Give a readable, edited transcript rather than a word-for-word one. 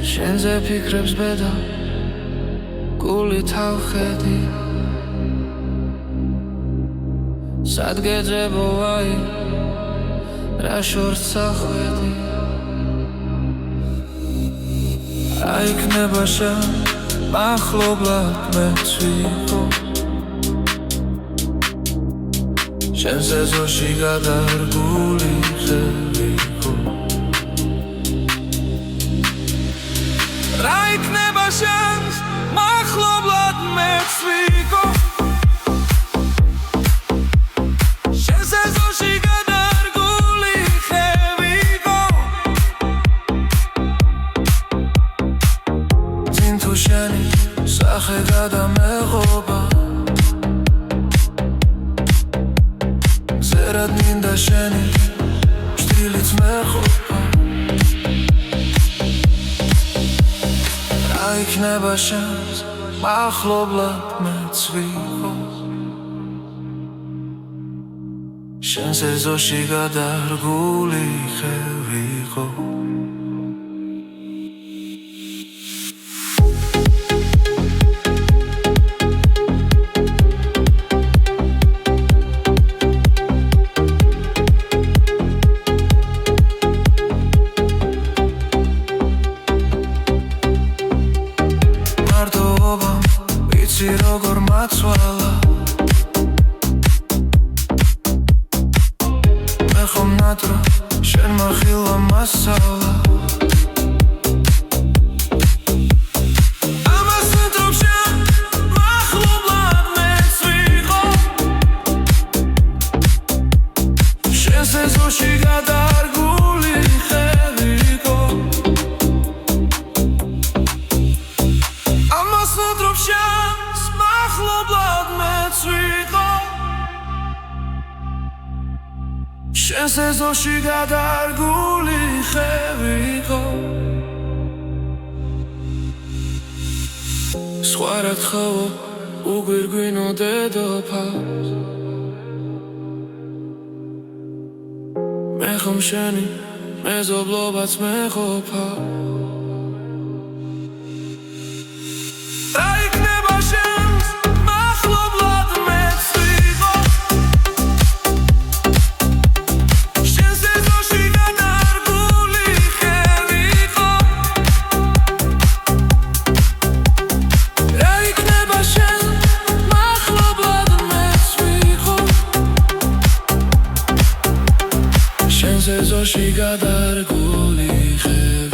შენზე ფიქრებს ბედა გული თავხედი სად გეძებო აი რა შორს სახვედი რა იქნება შენ მახლობლად მეც ვიყო შენ სეზონში გადარგული ხევიყო რა იქნება შენ მახლობლად მეც ვიყო შენ სეზონში გადარგული ხევიყო წინ თუ შენი სახე გადამეღობა ზერად მინდა შენი შტილიც მეღობა რა იქნება შენს მახლობლად მეც ვიყო შენ სეზონში გადარგული ხევიყო როგორ მაცვალა მე ხომ ნატრო შენ მახილა მასალა ამას ნატრობ შენ მახლობლად მეც ვიყო შენ სეზონში გადარგული ხევიყო ამას ნატრობ შენ მახლობლად მეც ვიყო შენ სეზონში გადარგული ხევიყო სხვა რა გთხოვო უგვირგვინო დედოფალს მე ხომ შენი მეზობლობაც მეყოფა სეზონში გადარგული ხევიყო